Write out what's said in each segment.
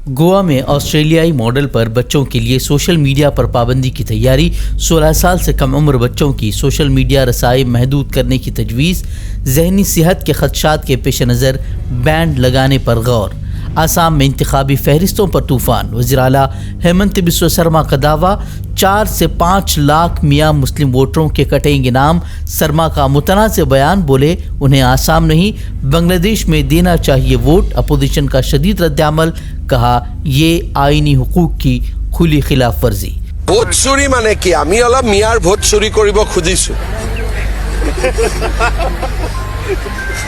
गोवा में ऑस्ट्रेलियाई मॉडल पर बच्चों के लिए सोशल मीडिया पर पाबंदी की तैयारी, 16 साल से कम उम्र बच्चों की सोशल मीडिया रसाई महदूद करने की तजवीज़, जहनी सेहत के खदशात के पेश नज़र बैंड लगाने पर गौर। आसाम में इंतखाबी फहरिस्तों पर तूफ़ान, वज़ीर आला हेमंत बिस्वा शर्मा का दावा, 4 से 5 लाख मियाँ मुस्लिम वोटरों के कटेंगे नाम। शर्मा का मुतनाज़ बयान, बोले उन्हें आसाम नहीं बांग्लादेश में देना चाहिए वोट। अपोजिशन का शदीद रद्दअमल, कहा ये आईनी हुकूक की खुली खिलाफ वर्जी। ভোট চুৰি মানে কি? আমি অলপ মিয়াৰ ভোট চুৰি কৰিব খুজিছো।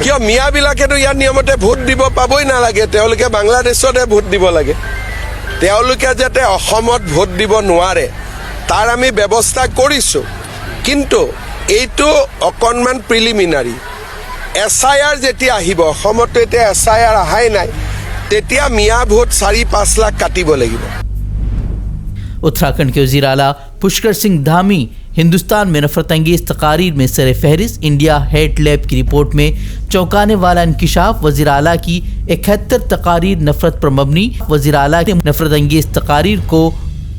কিয় মিয়াবিলাকেতো ইয়াৰ নিয়মতে ভোট দিব পাবই নালাগে, তেওঁলোকে বাংলাদেশতে ভোট দিব লাগে। তেওঁলোকে যাতে অসমত ভোট দিব নোৱাৰে তাৰ আমি ব্যৱস্থা কৰিছো, কিন্তু এইটো অকণমান প্ৰিলিমিনাৰী। SIR যেতিয়া আহিব, অসমতো এতিয়া SIR অহাই নাই, তেতিয়া মিয়া ভোট 4-5 লাখ কাটিব লাগিব। उत्तराखंड के वज़ीर आला पुष्कर सिंह धामी हिंदुस्तान में नफरत अंगेज़ तकारीर में सर फहरिस्त। इंडिया हेट लैब की रिपोर्ट में चौंकाने वाला इंकिशाफ, वज़ीर आला की 71 तकारीर नफरत पर मबनी। वज़ीर आला ने नफरत अंगेज़ तकारीर को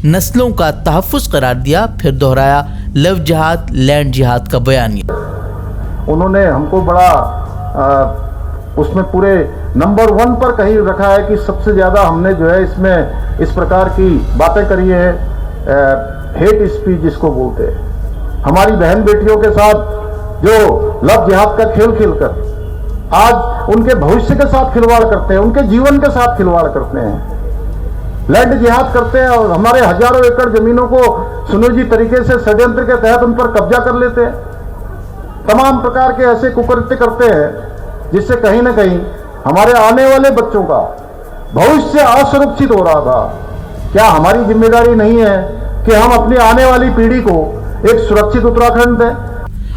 नस्लों का तहफ़्फ़ुज़ करार दिया, फिर दोहराया लव जिहाद लैंड जिहाद का बयानिया। उन्होंने हमको बड़ा उसमें पूरे नंबर 1 पर कहीं रखा है कि सबसे ज़्यादा हमने जो है इसमें इस प्रकार की बातें करी है, हेट स्पीच जिसको बोलते हैं। हमारी बहन बेटियों के साथ जो लव जिहाद का खेल खेलकर आज उनके भविष्य के साथ खिलवाड़ करते हैं, उनके जीवन के साथ खिलवाड़ करते हैं, लैंड जिहाद करते हैं और हमारे हजारों एकड़ जमीनों को सुनियोजी तरीके से षड्यंत्र के तहत उन पर कब्जा कर लेते हैं। तमाम प्रकार के ऐसे कुकृत्य करते हैं जिससे कहीं ना कहीं हमारे आने वाले बच्चों का भविष्य असुरक्षित हो रहा था। क्या हमारी जिम्मेदारी नहीं है कि हम अपनी आने वाली पीढ़ी को एक सुरक्षित उत्तराखंड दें?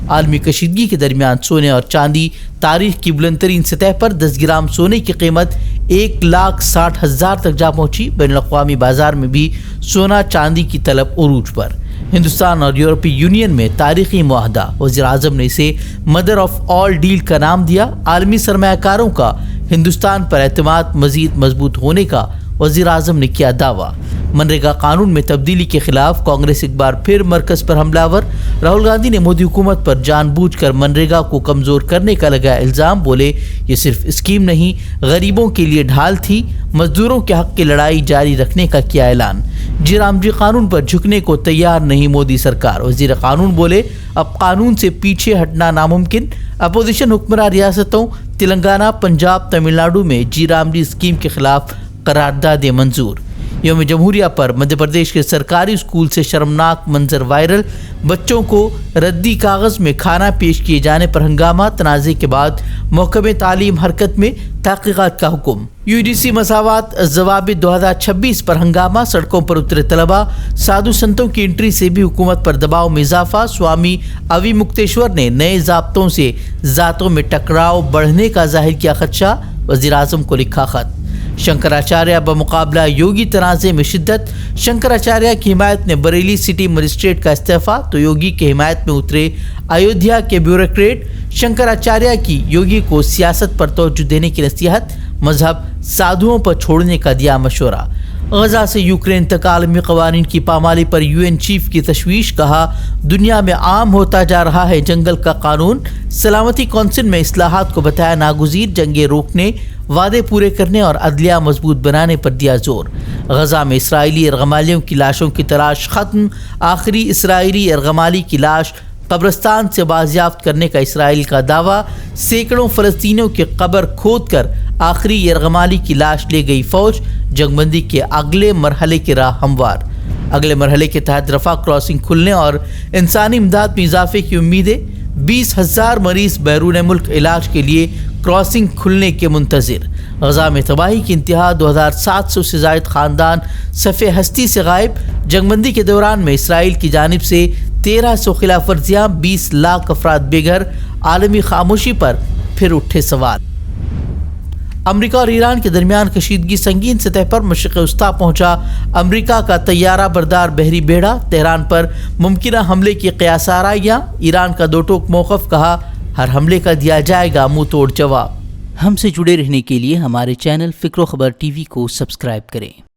आलमी कशीदगी के दरमियान सोने और चांदी तारीख की बुलंदतरीन सतह पर 10 ग्राम सोने की कीमत 1,60,000 तक जा पहुंची। बैनुल-अक़वामी बाजार में भी सोना चांदी की तलब उरूज पर। हिंदुस्तान और यूरोपीय यूनियन में तारीखी मुआहदा, वज़ीर आज़म ने इसे मदर ऑफ ऑल डील का नाम दिया। आलमी सरमायाकारों का हिंदुस्तान पर एतमाद मज़ीद मजबूत होने का वज़ीर आज़म ने किया दावा। मनरेगा कानून में तब्दीली के खिलाफ कांग्रेस एक बार फिर मरकज़ पर हमलावर। राहुल गांधी ने मोदी हुकूमत पर जानबूझकर मनरेगा को कमज़ोर करने का लगाया इल्ज़ाम, बोले ये सिर्फ स्कीम नहीं गरीबों के लिए ढाल थी। मजदूरों के हक़ की लड़ाई जारी रखने का किया ऐलान। जी कानून पर झुकने को तैयार नहीं मोदी सरकार। वज़ीर कानून बोले अब कानून से पीछे हटना नामुमकिन। अपोजिशन हुक्मरान रियासतों तेलंगाना, पंजाब, तमिलनाडु में जी स्कीम के खिलाफ करारदादे मंजूर। यौम जमहूरिया पर मध्य प्रदेश के सरकारी स्कूल से शर्मनाक मंजर वायरल, बच्चों को रद्दी कागज़ में खाना पेश किए जाने पर हंगामा। तनाज़े के बाद महकमे तालीम हरकत में, तहक़ीक़ात का हुक्म। UGC मसावात ज़वाबित 2026 पर हंगामा, सड़कों पर उतरे तलबा। साधु संतों की एंट्री से भी हुकूमत पर दबाव में इजाफा। स्वामी अवी मुक्तेश्वर ने नए ज़ाब्तों से ज़ातों में टकराव बढ़ने का जाहिर किया खदशा, वज़ीर आज़म को लिखा खत। शंकराचार्य बमुकाबला योगी तनाज़े में शिद्दत, शंकराचार्य की हिमायत ने बरेली सिटी मजिस्ट्रेट का इस्तीफ़ा, तो योगी की हिमायत में उतरे अयोध्या के ब्यूरोक्रेट। शंकराचार्य की योगी को सियासत पर तवज्जो देने की नसीहत, मजहब साधुओं पर छोड़ने का दिया मशवरा। गजा से यूक्रेन तक आलमी कवानीन की पामाली पर UN चीफ की तशवीश, कहा दुनिया में आम होता जा रहा है जंगल का कानून। सलामती कौंसिल में इस्लाहात को बताया नागुज़ीर, जंगे रोकने, वादे पूरे करने और अदलिया मजबूत बनाने पर दिया जोर। गजा में इसराइली यरगमालियों की लाशों की तलाश खत्म, आखिरी इसराइली यरगमाली की लाश कब्रिस्तान से बाजियाफ्त करने का इसराइल का दावा। सैकड़ों फ़लस्तीनियों की कब्र खोद कर आखिरी यरगमाली की लाश ले गई फ़ौज। जंगबंदी के अगले मरहले की राह हमवार। अगले मरहले के तहत रफ़ा क्रॉसिंग खुलने और इंसानी इमदाद में इजाफे की उम्मीदें। 20,000 मरीज बैरून मुल्क इलाज के लिए क्रॉसिंग खुलने के मुंतज़िर। गजा में तबाही की इंतहा, 2700 से ज़ायद ख़ानदान सफ़े हस्ती से गायब। जंगबंदी के दौरान में इसराइल की जानिब से 1300 खिलाफ वर्जियाँ, 20 लाख अफराद बेघर। आलमी खामोशी पर फिर उठे सवाल। अमरीका और ईरान के दरमियान कशीदगी संगीन सतह पर मशरिक़ वस्ता पहुंचा। अमरीका का तैयारा बरदार बहरी बेड़ा, तेहरान पर मुमकिना हमले की क़यास आराइयाँ। ईरान का दो टोक मौक़िफ़, कहा हर हमले का दिया जाएगा मुँह तोड़ जवाब। ہم سے جڑے رہنے کے لیے ہمارے چینل فکر و خبر ٹی وی کو سبسکرائب کریں۔